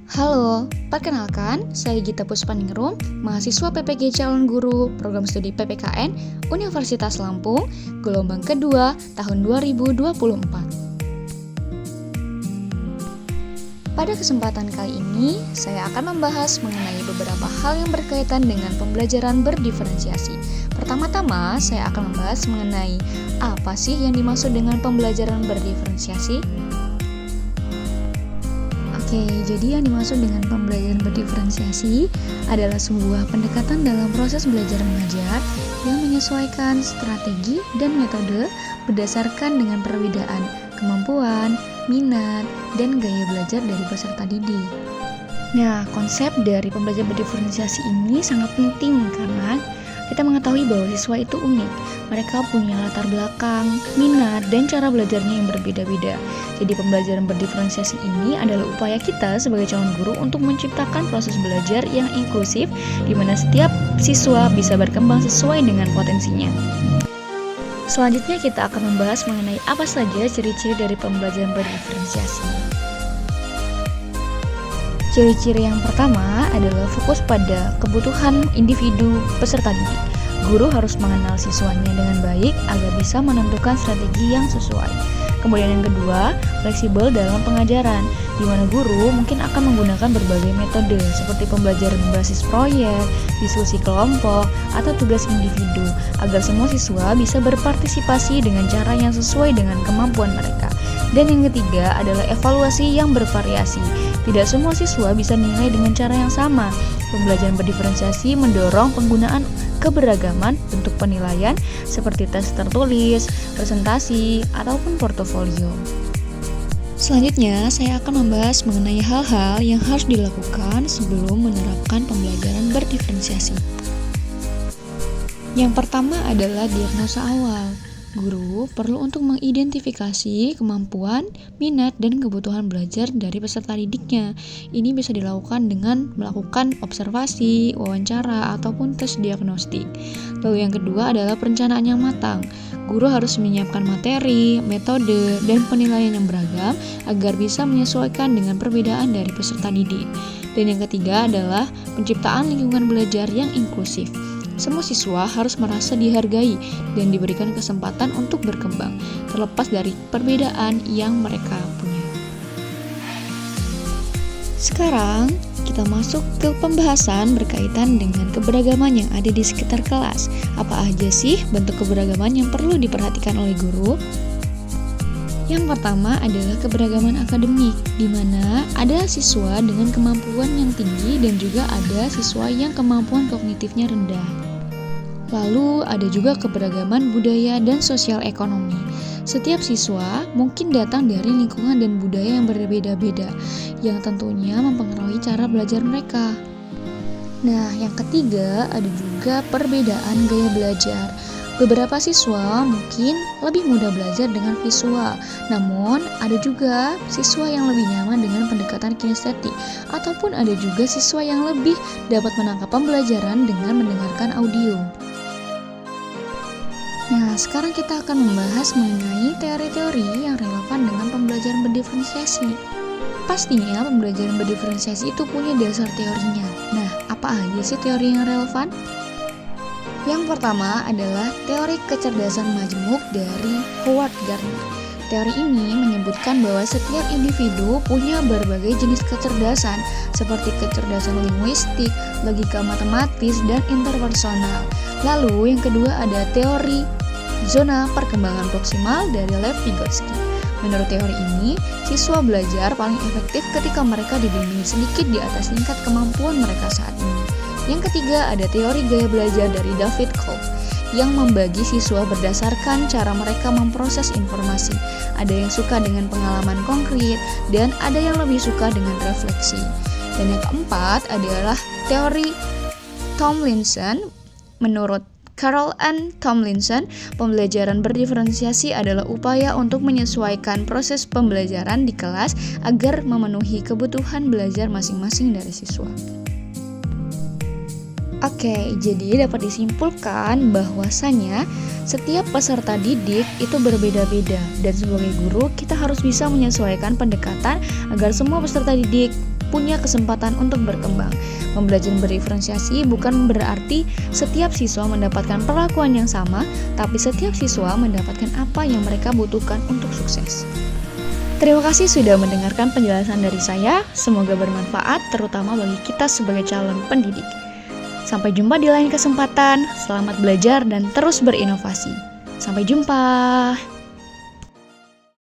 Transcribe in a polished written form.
Halo, perkenalkan, saya Gita Puspaningrum, mahasiswa PPG Calon Guru, Program Studi PPKN, Universitas Lampung, gelombang kedua, tahun 2024. Pada kesempatan kali ini, saya akan membahas mengenai beberapa hal yang berkaitan dengan pembelajaran berdiferensiasi. Pertama-tama, saya akan membahas mengenai apa sih yang dimaksud dengan pembelajaran berdiferensiasi. Oke, jadi yang dimaksud dengan pembelajaran berdiferensiasi adalah sebuah pendekatan dalam proses belajar mengajar yang menyesuaikan strategi dan metode berdasarkan dengan perbedaan kemampuan, minat, dan gaya belajar dari peserta didik. Nah, konsep dari pembelajaran berdiferensiasi ini sangat penting karena kita mengetahui bahwa siswa itu unik. Mereka punya latar belakang, minat, dan cara belajarnya yang berbeda-beda. Jadi pembelajaran berdiferensiasi ini adalah upaya kita sebagai calon guru untuk menciptakan proses belajar yang inklusif di mana setiap siswa bisa berkembang sesuai dengan potensinya. Selanjutnya kita akan membahas mengenai apa saja ciri-ciri dari pembelajaran berdiferensiasi. Ciri-ciri yang pertama adalah fokus pada kebutuhan individu peserta didik. Guru harus mengenal siswanya dengan baik agar bisa menentukan strategi yang sesuai. Kemudian yang kedua, fleksibel dalam pengajaran, di mana guru mungkin akan menggunakan berbagai metode seperti pembelajaran berbasis proyek, diskusi kelompok, atau tugas individu agar semua siswa bisa berpartisipasi dengan cara yang sesuai dengan kemampuan mereka. Dan yang ketiga adalah evaluasi yang bervariasi. Tidak semua siswa bisa dinilai dengan cara yang sama. Pembelajaran berdiferensiasi mendorong penggunaan keberagaman bentuk penilaian seperti tes tertulis, presentasi, ataupun portofolio. Selanjutnya, saya akan membahas mengenai hal-hal yang harus dilakukan sebelum menerapkan pembelajaran berdiferensiasi. Yang pertama adalah diagnosa awal. Guru perlu untuk mengidentifikasi kemampuan, minat, dan kebutuhan belajar dari peserta didiknya. Ini bisa dilakukan dengan melakukan observasi, wawancara, ataupun tes diagnostik. Lalu yang kedua adalah perencanaan yang matang. Guru harus menyiapkan materi, metode, dan penilaian yang beragam agar bisa menyesuaikan dengan perbedaan dari peserta didik. Dan yang ketiga adalah penciptaan lingkungan belajar yang inklusif. Semua siswa harus merasa dihargai dan diberikan kesempatan untuk berkembang, terlepas dari perbedaan yang mereka punya. Sekarang, kita masuk ke pembahasan berkaitan dengan keberagaman yang ada di sekitar kelas. Apa aja sih bentuk keberagaman yang perlu diperhatikan oleh guru? Yang pertama adalah keberagaman akademik, di mana ada siswa dengan kemampuan yang tinggi dan juga ada siswa yang kemampuan kognitifnya rendah. Lalu ada juga keberagaman budaya dan sosial ekonomi. Setiap siswa mungkin datang dari lingkungan dan budaya yang berbeda-beda, yang tentunya mempengaruhi cara belajar mereka. Nah, yang ketiga ada juga perbedaan gaya belajar. Beberapa siswa mungkin lebih mudah belajar dengan visual, namun ada juga siswa yang lebih nyaman dengan pendekatan kinestetik, ataupun ada juga siswa yang lebih dapat menangkap pembelajaran dengan mendengarkan audio. Nah, sekarang kita akan membahas mengenai teori-teori yang relevan dengan pembelajaran berdiferensiasi. Pastinya pembelajaran berdiferensiasi itu punya dasar teorinya. Nah, apa aja sih teori yang relevan? Yang pertama adalah teori kecerdasan majemuk dari Howard Gardner. Teori ini menyebutkan bahwa setiap individu punya berbagai jenis kecerdasan, seperti kecerdasan linguistik, logika matematis, dan interpersonal. Lalu yang kedua ada teori zona perkembangan proksimal dari Lev Vygotsky. Menurut teori ini, siswa belajar paling efektif ketika mereka dibimbing sedikit di atas tingkat kemampuan mereka saat ini. Yang ketiga ada teori gaya belajar dari David Kolb yang membagi siswa berdasarkan cara mereka memproses informasi. Ada yang suka dengan pengalaman konkret dan ada yang lebih suka dengan refleksi. Dan yang keempat adalah teori Tomlinson. Menurut Carol Ann Tomlinson, pembelajaran berdiferensiasi adalah upaya untuk menyesuaikan proses pembelajaran di kelas agar memenuhi kebutuhan belajar masing-masing dari siswa. Oke, jadi dapat disimpulkan bahwasanya setiap peserta didik itu berbeda-beda dan sebagai guru kita harus bisa menyesuaikan pendekatan agar semua peserta didik punya kesempatan untuk berkembang. Pembelajaran berdiferensiasi bukan berarti setiap siswa mendapatkan perlakuan yang sama, tapi setiap siswa mendapatkan apa yang mereka butuhkan untuk sukses. Terima kasih sudah mendengarkan penjelasan dari saya. Semoga bermanfaat, terutama bagi kita sebagai calon pendidik. Sampai jumpa di lain kesempatan. Selamat belajar dan terus berinovasi. Sampai jumpa.